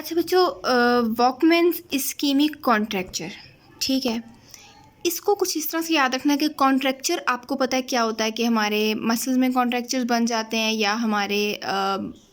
अच्छा बच्चों, वॉकमैन्स ischaemic contracture, ठीक है। इसको कुछ इस तरह से याद रखना है कि कॉन्ट्रैक्चर आपको पता है क्या होता है कि हमारे मसल्स में कॉन्ट्रैक्चर्स बन जाते हैं या हमारे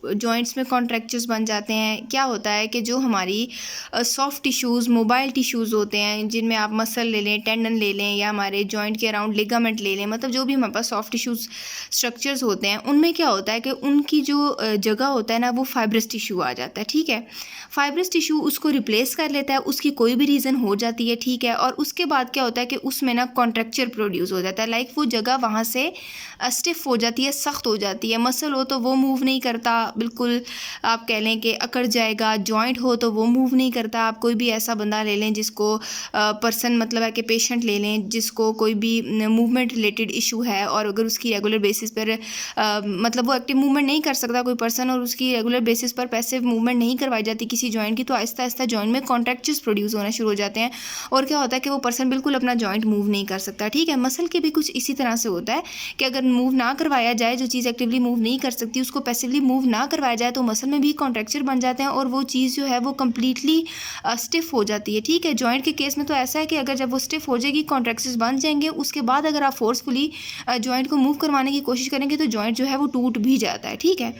जॉइंट्स में कॉन्ट्रैक्चर्स बन जाते हैं। क्या होता है कि जो हमारी सॉफ्ट टिश्यूज़, मोबाइल टिश्यूज़ होते हैं, जिनमें आप मसल ले लें, टेंडन ले लें या हमारे जॉइंट के अराउंड लिगामेंट ले लें, मतलब जो भी हमारे पास सॉफ्ट टिश्यूज़ स्ट्रक्चर्स होते हैं, उनमें क्या होता है कि उनकी जो जगह होता है ना, वो फाइब्रस टिश्यू आ जाता है, ठीक है। फाइब्रस टिश्यू उसको रिप्लेस कर लेता है, उसकी कोई भी रीज़न हो जाती है, ठीक है। और उसके बाद क्या होता है कि उसमें ना कॉन्ट्रैक्चर प्रोड्यूस हो जाता है, लाइक वो जगह वहाँ से स्टिफ हो जाती है, सख्त हो जाती है। मसल हो तो वो मूव नहीं करता, बिल्कुल आप कह लें कि अकड़ जाएगा। जॉइंट हो तो वो मूव नहीं करता। आप कोई भी ऐसा बंदा ले लें जिसको पर्सन, मतलब है कि पेशेंट ले लें जिसको कोई भी मूवमेंट रिलेटेड इशू है, और अगर उसकी रेगुलर बेसिस पर मतलब वो एक्टिव मूवमेंट नहीं कर सकता कोई पर्सन, और उसकी रेगुलर बेसिस पर पैसिव मूवमेंट नहीं करवाई जाती किसी जॉइंट की, तो आहिस्ता आहिस्ता जॉइंट में कॉन्ट्रैक्चर्स प्रोड्यूस होना शुरू हो जाते हैं। और क्या होता है कि वो पर्सन बिल्कुल अपना जॉइंट मूव नहीं कर सकता, ठीक है। मसल के भी कुछ इसी तरह से होता है कि अगर मूव ना करवाया जाए, जो चीज़ एक्टिवली मूव नहीं कर सकती उसको पैसिवली मूव ना करवाया जाए, तो मसल में भी कॉन्ट्रैक्चर बन जाते हैं और वो चीज़ जो है वो कम्प्लीटली स्टिफ हो जाती है, ठीक है। जॉइंट के केस में तो ऐसा है कि अगर जब वो स्टिफ हो जाएगी, कॉन्ट्रैक्चर्स बन जाएंगे, उसके बाद अगर आप फोर्सफुली जॉइंट को मूव करवाने की कोशिश करेंगे तो जॉइंट जो है वो टूट भी जाता है, ठीक है।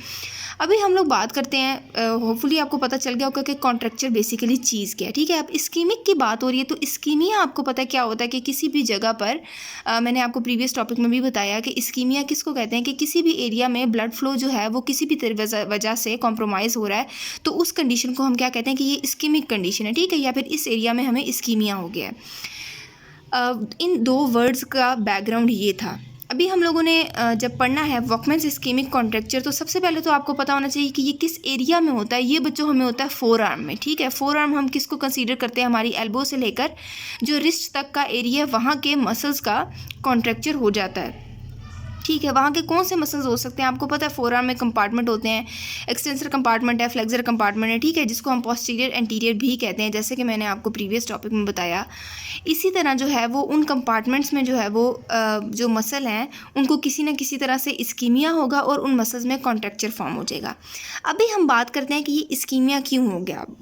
अभी हम लोग बात करते हैं, होपफुली आपको पता चल गया होगा कि कॉन्ट्रैक्चर बेसिकली चीज़ क्या है, ठीक है। अब इस्कीमिक की बात हो रही है तो इस्कीमिया आपको पता है क्या होता है कि किसी भी जगह पर मैंने आपको प्रीवियस टॉपिक में भी बताया कि इस्कीमिया किसको कहते हैं कि किसी भी एरिया में ब्लड फ्लो जो है वो किसी भी वजह से कॉम्प्रोमाइज़ हो रहा है, तो उस कंडीशन को हम क्या कहते हैं कि ये इस्कीमिक कंडीशन है, ठीक है, या फिर इस एरिया में हमें इस्कीमिया हो गया है। इन दो वर्ड्स का बैकग्राउंड ये था। अभी हम लोगों ने जब पढ़ना है वॉकमैन्स इस्कीमिक कॉन्ट्रैक्चर, तो सबसे पहले तो आपको पता होना चाहिए कि ये किस एरिया में होता है। ये बच्चों हमें होता है फोर आर्म में, ठीक है। फोर आर्म हम किसको कंसीडर करते हैं, हमारी एल्बो से लेकर जो रिस्ट तक का एरिया, वहाँ के मसल्स का कॉन्ट्रैक्चर हो जाता है, ठीक है। वहाँ के कौन से मसल्स हो सकते हैं, आपको पता है फोर आर्म में कंपार्टमेंट होते हैं, एक्सटेंसर कंपार्टमेंट है, फ्लेक्सर कंपार्टमेंट है, ठीक है, जिसको हम पोस्टीरियर एंटीरियर भी कहते हैं, जैसे कि मैंने आपको प्रीवियस टॉपिक में बताया। इसी तरह जो है वो उन कंपार्टमेंट्स में जो है वो जो मसल हैं उनको किसी न किसी तरह से इस्कीमिया होगा और उन मसल्स में कॉन्ट्रैक्चर फॉर्म हो जाएगा। अभी हम बात करते हैं कि ये इस्कीमिया क्यों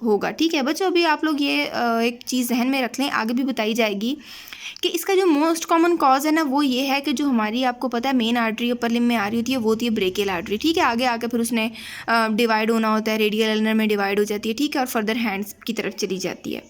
होगा, ठीक है बच्चों। अभी आप लोग ये एक चीज़ जहन में रख लें, आगे भी बताई जाएगी कि इसका जो मोस्ट कॉमन कॉज है ना वो ये है कि जो हमारी, आपको पता है, मेन आर्टरी अपर लिम्ब में आ रही होती है वो होती है ब्रेकियल आर्टरी, ठीक है। आगे आके फिर उसने डिवाइड होना होता है, रेडियल अल्नर में डिवाइड हो जाती है, ठीक है, और फर्दर हैंड्स की तरफ चली जाती है।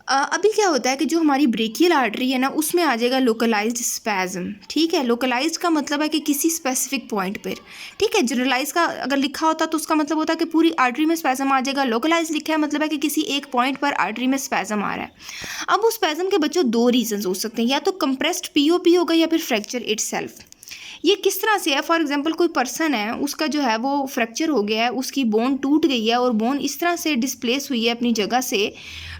अभी क्या होता है कि जो हमारी ब्रेकियल आर्टरी है ना उसमें आ जाएगा लोकलाइज्ड स्पैज्म, ठीक है। लोकलाइज्ड का मतलब है कि किसी स्पेसिफिक पॉइंट पर, ठीक है। जनरलाइज का अगर लिखा होता तो उसका मतलब होता है कि पूरी आर्टरी में स्पैज्म आ जाएगा। लोकलाइज लिखा है मतलब है कि किसी एक पॉइंट पर आर्टरी में स्पैज्म आ रहा है। अब उस स्पैज्म के बच्चों दो रीजंस हो सकते हैं, या तो कंप्रेस्ड पीओपी होगा या फिर फ्रैक्चर इटसेल्फ। ये किस तरह से है, फॉर एग्जांपल कोई पर्सन है, उसका जो है वो फ्रैक्चर हो गया है, उसकी बोन टूट गई है और बोन इस तरह से डिस्प्लेस हुई है अपनी जगह से।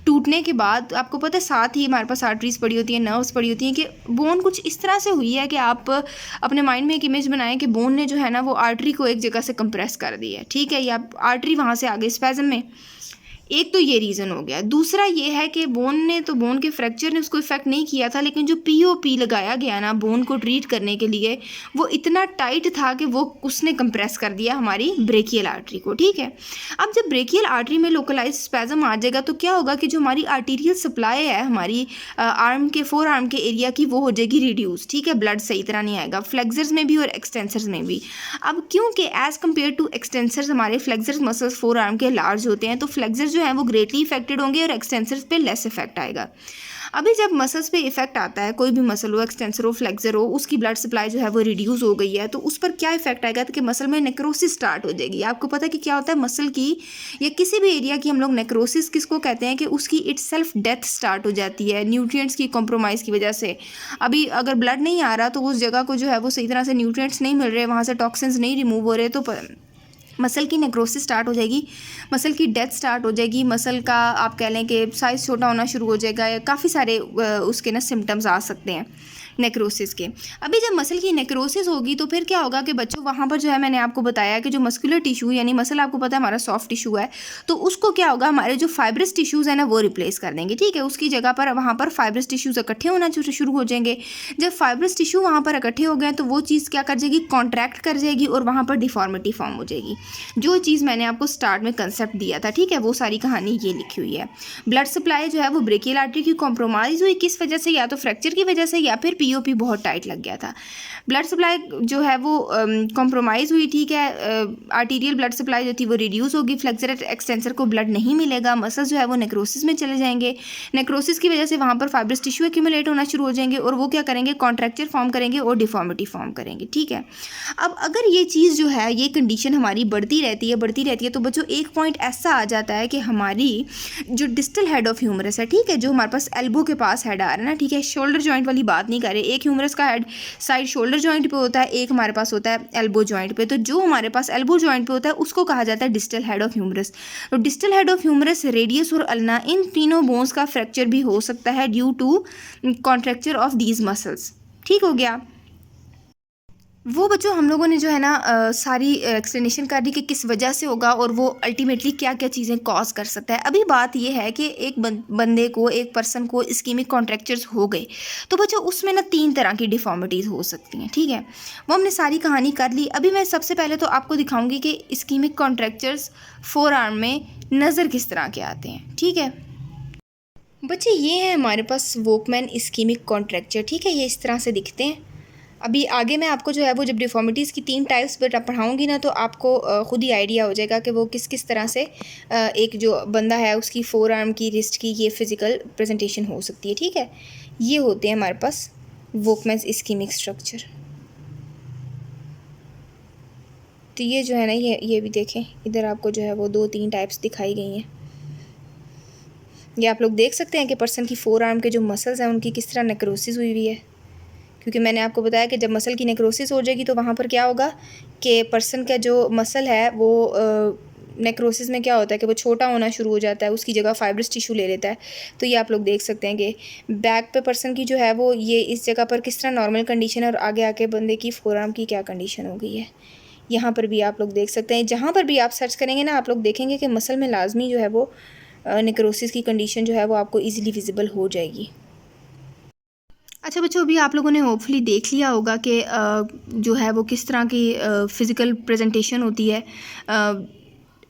टूटने के बाद आपको पता है साथ ही हमारे पास आर्टरीज पड़ी होती हैं, नर्व्स पड़ी होती हैं, कि बोन कुछ इस तरह से हुई है कि आप अपने माइंड में एक इमेज बनाएं कि बोन ने जो है ना वो आर्टरी को एक जगह से कंप्रेस कर दिया है, ठीक है, या आर्टरी वहाँ से आ गई स्पैज्म में। एक तो ये रीज़न हो गया। दूसरा ये है कि बोन के फ्रैक्चर ने उसको इफेक्ट नहीं किया था, लेकिन जो पीओपी लगाया गया ना बोन को ट्रीट करने के लिए, वो इतना टाइट था कि वो उसने कंप्रेस कर दिया हमारी ब्रेकियल आर्टरी को, ठीक है। अब जब ब्रेकियल आर्टरी में लोकलाइज स्पैज्म आ जाएगा तो क्या होगा कि जो हमारी आर्टीरियल सप्लाई है हमारी आर्म के, फोर आर्म के एरिया की, वो हो जाएगी रिड्यूस, ठीक है। ब्लड सही तरह नहीं आएगा, फ्लेक्सर्स में भी और एक्सटेंसर्स में भी। अब क्योंकि एज़ कम्पेयर टू एक्सटेंसर्स हमारे फ्लेक्सर्स मसल्स फोर आर्म के लार्ज होते हैं, तो फ्लेक्सर्स जो है वो ग्रेटली इफेक्टेड होंगे और एक्सटेंसर्स पे लेस इफेक्ट आएगा। अभी जब मसल्स पे इफेक्ट आता है, कोई भी मसल हो, एक्सटेंसर हो, फ्लेक्सर हो, उसकी ब्लड सप्लाई जो है वो रिड्यूस हो गई है, तो उस पर क्या इफेक्ट आएगा कि मसल में नेक्रोसिस स्टार्ट हो जाएगी। आपको पता है कि क्या होता है मसल की या किसी भी एरिया की हम लोग नेक्रोसिस किसको कहते हैं कि उसकी इटसेल्फ डेथ स्टार्ट हो जाती है न्यूट्रिएंट्स की कॉम्प्रोमाइज़ की वजह से। अभी अगर ब्लड नहीं आ रहा तो उस जगह को जो है वो सही तरह से न्यूट्रिएंट्स नहीं मिल रहे, वहाँ से टॉक्सिन्स नहीं रिमूव हो रहे, तो मसल की नेक्रोसिस स्टार्ट हो जाएगी, मसल की डेथ स्टार्ट हो जाएगी, मसल का आप कह लें कि साइज़ छोटा होना शुरू हो जाएगा, काफ़ी सारे उसके ना सिम्टम्स आ सकते हैं, नेक्रोसिस के। अभी जब मसल की नेक्रोसिस होगी तो फिर क्या होगा कि बच्चों वहाँ पर जो है मैंने आपको बताया कि जो मस्कुलर टिश्यू यानी मसल आपको पता है हमारा सॉफ्ट टिश्यू है, तो उसको क्या होगा हमारे जो फाइब्रस टिश्यूज़ है ना वो रिप्लेस कर देंगे, ठीक है। उसकी जगह पर वहाँ पर फाइब्रस टिश्यूज़ इकट्ठे होना शुरू हो जाएंगे। जब फाइब्रस टिश्यू वहाँ पर इकट्ठे हो गए तो वो चीज़ क्या कर जाएगी, कॉन्ट्रैक्ट कर जाएगी और वहाँ पर डिफॉर्मिटी फॉर्म हो जाएगी। जो चीज़ मैंने आपको स्टार्ट में कंसेप्ट दिया था, ठीक है, वो सारी कहानी ये लिखी हुई है। ब्लड सप्लाई जो है वो ब्रेकियल आर्टरी की कॉम्प्रोमाइज़ हुई, किस वजह से, या तो फ्रैक्चर की वजह से या फिर पीओपी बहुत टाइट लग गया था। ब्लड सप्लाई जो है वो कॉम्प्रोमाइज़ हुई, ठीक है। आर्टीरियल ब्लड सप्लाई जो थी वो रिड्यूस होगी, फ्लेक्सर एक्सटेंसर को ब्लड नहीं मिलेगा, मसल्स जो है वो नेक्रोसिस में चले जाएंगे। नेक्रोसिस की वजह से वहाँ पर फाइब्रस टिश्यू एक्यूमुलेट होना शुरू हो जाएंगे और वो क्या करेंगे, कॉन्ट्रैक्चर फॉर्म करेंगे और डिफॉर्मिटी फॉर्म करेंगे, ठीक है। अब अगर ये चीज़ जो है, ये कंडीशन हमारी बढ़ती रहती है तो बच्चों एक पॉइंट ऐसा आ जाता है कि हमारी जो डिस्टल हेड ऑफ ह्यूमरस है, ठीक है, जो हमारे पास एल्बो के पास हेड आ रहा है ना, ठीक है, शोल्डर जॉइंट वाली बात नहीं कर रहे। एक ह्यूमरस का हेड साइड शोल्डर जॉइंट पे होता है, एक हमारे पास होता है एल्बो जॉइंट पे। तो जो हमारे पास एल्बो जॉइंट पे होता है उसको कहा जाता है डिस्टल हेड ऑफ ह्यूमरस। तो distal head of humerus, radius और अल्ना, इन तीनों बोन्स का फ्रैक्चर भी हो सकता है due to contracture of these muscles, ठीक हो गया। वो बच्चों हम लोगों ने जो है ना सारी एक्सप्लेनेशन कर दी कि किस वजह से होगा और वो अल्टीमेटली क्या क्या चीज़ें कॉज कर सकता है। अभी बात ये है कि एक बंदे को, एक पर्सन को इस्कीमिक कॉन्ट्रैक्चर्स हो गए तो बच्चों उसमें ना 3 तरह की डिफॉर्मिटीज़ हो सकती हैं, ठीक है। वो हमने सारी कहानी कर ली। अभी मैं सबसे पहले तो आपको दिखाऊंगी कि इस्कीमिक कॉन्ट्रैक्चर्स फोर आर्म में नज़र किस तरह के आते हैं, ठीक है। बच्चे ये है हमारे पास वोकमैन इस्कीमिक कॉन्ट्रैक्चर, ठीक है, ये इस तरह से दिखते हैं। अभी आगे मैं आपको जो है वो जब डिफॉर्मिटीज़ की 3 टाइप्स पढ़ाऊँगी ना तो आपको ख़ुद ही आइडिया हो जाएगा कि वो किस किस तरह से एक जो बंदा है उसकी फोर आर्म की, रिस्ट की ये फिज़िकल प्रेजेंटेशन हो सकती है, ठीक है। ये होते हैं हमारे पास वोकमैन इस्कीमिक स्ट्रक्चर। तो ये जो है ना, ये भी देखें, इधर आपको जो है वो 2-3 टाइप्स दिखाई गई हैं। ये आप लोग देख सकते हैं कि पर्सन की फोर आर्म के जो मसल्स हैं उनकी किस तरह नेक्रोसिस हुई हुई है, क्योंकि मैंने आपको बताया कि जब मसल की नेक्रोसिस हो जाएगी तो वहाँ पर क्या होगा कि पर्सन का जो मसल है वो नेक्रोसिस में क्या होता है कि वो छोटा होना शुरू हो जाता है, उसकी जगह फाइब्रस टिश्यू ले लेता है। तो ये आप लोग देख सकते हैं कि बैक पे पर्सन की जो है वो ये इस जगह पर किस तरह नॉर्मल कंडीशन है और आगे आके बंदे की फोर आर्म की क्या कंडीशन हो गई है। यहाँ पर भी आप लोग देख सकते हैं, जहाँ पर भी आप सर्च करेंगे ना आप लोग देखेंगे कि मसल में लाजमी जो है वो नेक्रोसिस की कंडीशन जो है वो आपको ईजिली विजिबल हो जाएगी। अच्छा बच्चों, अभी आप लोगों ने होपफुली देख लिया होगा कि जो है वो किस तरह की फ़िज़िकल प्रेजेंटेशन होती है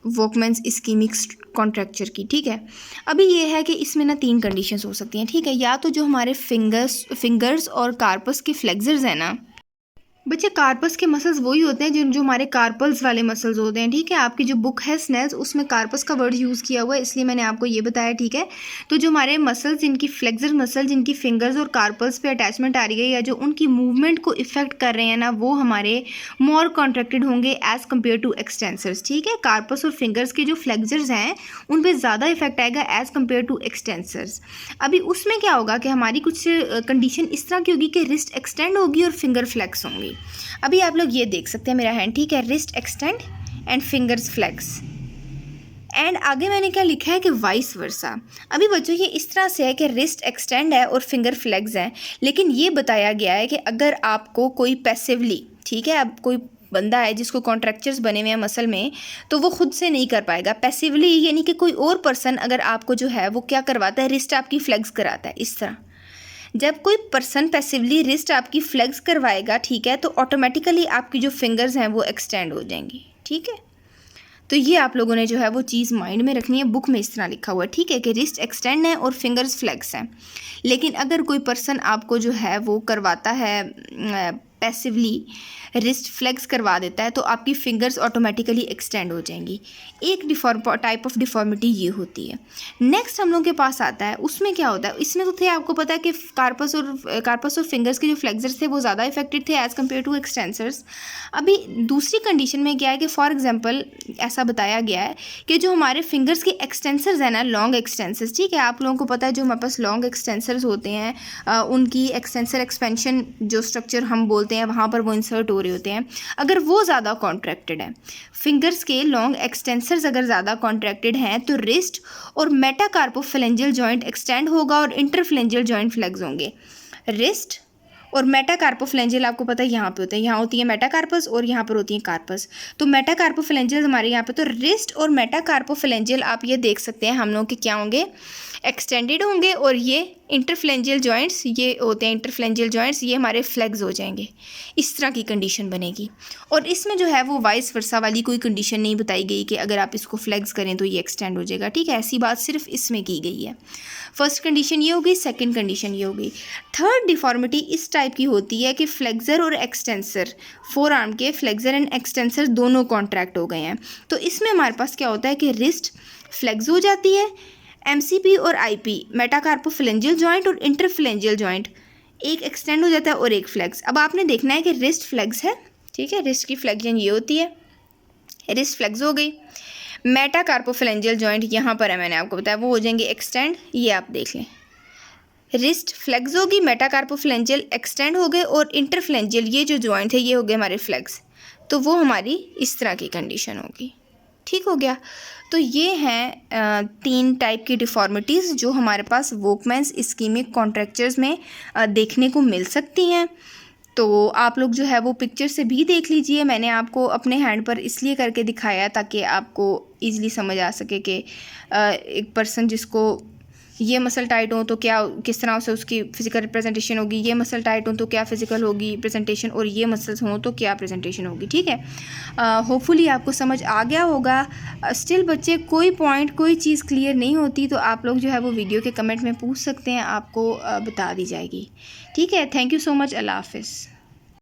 वोकमैन्स इस्कीमिक कॉन्ट्रैक्चर की, ठीक है। अभी ये है कि इसमें ना 3 कंडीशंस हो सकती हैं, ठीक है। या तो जो हमारे फिंगर्स और कार्पस के फ्लेक्सर्स हैं ना बच्चे, कार्पस के मसल्स वही होते हैं जो हमारे कार्पल्स वाले मसल्स होते हैं, ठीक है। आपकी जो बुक है स्नेल्स उसमें कार्पस का वर्ड यूज़ किया हुआ है, इसलिए मैंने आपको ये बताया, ठीक है। तो जो हमारे मसल्स, जिनकी फ्लेक्सर मसल, जिनकी फिंगर्स और कार्पल्स पे अटैचमेंट आ रही है या जो उनकी मूवमेंट को इफेक्ट कर रहे हैं ना, वो हमारे मोर कॉन्ट्रैक्टेड होंगे एज़ कम्पेयर टू एक्सटेंसर्स, ठीक है। कार्पस और फिंगर्स के जो फ्लेक्सर्स हैं उन पर ज़्यादा इफेक्ट आएगा एज़ कम्पेयर टू एक्सटेंसर्स। अभी उसमें क्या होगा कि हमारी कुछ कंडीशन इस तरह की होगी कि रिस्ट एक्सटेंड होगी और फिंगर फ्लेक्स होंगी। अभी आप लोग ये देख सकते हैं मेरा हैंड, ठीक है, wrist extend and fingers flex. And आगे मैंने क्या लिखा है कि वाइस वर्सा। अभी बच्चों ये इस तरह से है कि रिस्ट एक्सटेंड है और फिंगर फ्लेक्स है, लेकिन ये बताया गया है कि अगर आपको कोई पैसिवली, ठीक है, अब कोई बंदा है जिसको कॉन्ट्रैक्चर्स बने हुए हैं मसल में, तो वो खुद से नहीं कर पाएगा। पैसिवली यानी कि कोई और पर्सन अगर आपको जो है वो क्या करवाता है, रिस्ट आपकी फ्लेक्स कराता है, इस तरह। जब कोई पर्सन पैसिवली रिस्ट आपकी फ्लेक्स करवाएगा, ठीक है, तो ऑटोमेटिकली आपकी जो फिंगर्स हैं वो एक्सटेंड हो जाएंगी, ठीक है। तो ये आप लोगों ने जो है वो चीज़ माइंड में रखनी है, बुक में इस तरह लिखा हुआ है, ठीक है, कि रिस्ट एक्सटेंड है और फिंगर्स फ्लेक्स हैं। लेकिन अगर कोई पर्सन आपको जो है वो करवाता है पैसिवली रिस्ट फ्लेक्स करवा देता है, तो आपकी फिंगर्स ऑटोमेटिकली एक्सटेंड हो जाएंगी। एक टाइप ऑफ डिफॉर्मिटी ये होती है। नेक्स्ट हम लोग के पास आता है, उसमें क्या होता है, इसमें तो थे आपको पता है कि कार्पस और फिंगर्स के जो फ्लेक्सर्स थे वो ज़्यादा इफेक्टेड थे एज़ कम्पेयर टू एक्सटेंसर्स। अभी दूसरी कंडीशन में क्या है कि फॉर एग्जाम्पल ऐसा बताया गया है कि जो हमारे फिंगर्स के एक्सटेंसर्स हैं ना, लॉन्ग एक्सटेंसर्स, ठीक है, आप लोगों को पता है जो हमारे पास लॉन्ग एक्सटेंसर्स होते हैं उनकी एक्सटेंसर एक्सपेंशन जो स्ट्रक्चर हम बोलते हैं वहाँ पर वो इंसर्ट हो रहे होते हैं। अगर वो ज़्यादा कॉन्ट्रैक्टेड है, फिंगर्स के लॉन्ग एक्सटेंसर्स अगर ज़्यादा कॉन्ट्रैक्टेड हैं, तो रिस्ट और मेटाकार्पोफेलेंजियल जॉइंट एक्सटेंड होगा और इंटरफ्लेंजियल जॉइंट फ्लेक्स होंगे। रिस्ट और मेटाकार्पोफ्लेंजियल आपको पता है यहाँ पे होते हैं, यहाँ होती है मेटाकार्पस और यहाँ पर होती है कार्पस। तो मेटाकार्पोफ्लेंजियल हमारे यहाँ पे, तो रिस्ट और मेटाकार्पोफ्लेंजियल आप ये देख सकते हैं हम लोग के क्या होंगे, एक्सटेंडेड होंगे, और ये इंटरफ्लेंजियल जॉइंट्स, ये होते हैं इंटरफ्लेंजियल जॉइंट्स, ये हमारे फ्लेग्स हो जाएंगे। इस तरह की कंडीशन बनेगी। और इसमें जो है वो वाइस वर्सा वाली कोई कंडीशन नहीं बताई गई कि अगर आप इसको फ्लेग्स करें तो ये एक्सटेंड हो जाएगा, ठीक है, ऐसी बात सिर्फ इसमें की गई है। फर्स्ट कंडीशन ये होगी, सेकंड कंडीशन ये होगी। थर्ड डिफॉर्मिटी इस टाइप की होती है कि फ्लेक्सर और एक्सटेंसर, फोर आर्म के फ्लेक्सर एंड एक्सटेंसर दोनों कॉन्ट्रैक्ट हो गए हैं। तो इसमें हमारे पास क्या होता है कि रिस्ट फ्लेक्स हो जाती है, एमसीपी और आईपी मेटाकार्पोफ्लेंजियल जॉइंट और इंटरफ्लेंजियल जॉइंट एक एक्सटेंड हो जाता है और एक फ्लेक्स। अब आपने देखना है कि रिस्ट फ्लेक्स है, ठीक है, रिस्ट की फ्लेक्शन ये होती है, रिस्ट फ्लेक्स हो गई। मेटाकार्पोफ्लेंजियल जॉइंट यहाँ पर है, मैंने आपको बताया, वो हो जाएंगे एक्सटेंड, ये आप देख लें, रिस्ट फ्लेक्स होगी, मेटाकार्पोफ्लेंजियल एक्सटेंड हो गए, और इंटरफ्लेंजियल ये जो जॉइंट है ये हो गए हमारे फ्लेक्स। तो वो हमारी इस तरह की कंडीशन होगी, ठीक हो गया। तो ये हैं 3 टाइप की डिफॉर्मिटीज़ जो हमारे पास वोकमैन्स इस्कीमिक कॉन्ट्रैक्चर्स में देखने को मिल सकती हैं। तो आप लोग जो है वो पिक्चर से भी देख लीजिए, मैंने आपको अपने हैंड पर इसलिए करके दिखाया ताकि आपको ईज़िली समझ आ सके कि एक पर्सन जिसको ये मसल टाइट हो तो क्या, किस तरह से उसकी फ़िज़िकल रिप्रेजेंटेशन होगी, ये मसल टाइट हो तो क्या फ़िज़िकल होगी प्रेजेंटेशन, और ये मसल्स हों तो क्या प्रेजेंटेशन होगी, ठीक है। होपफुली आपको समझ आ गया होगा। स्टिल बच्चे कोई पॉइंट, कोई चीज़ क्लियर नहीं होती तो आप लोग जो है वो वीडियो के कमेंट में पूछ सकते हैं, आपको बता दी जाएगी, ठीक है। थैंक यू सो मच, अल्लाह हाफ़िज़।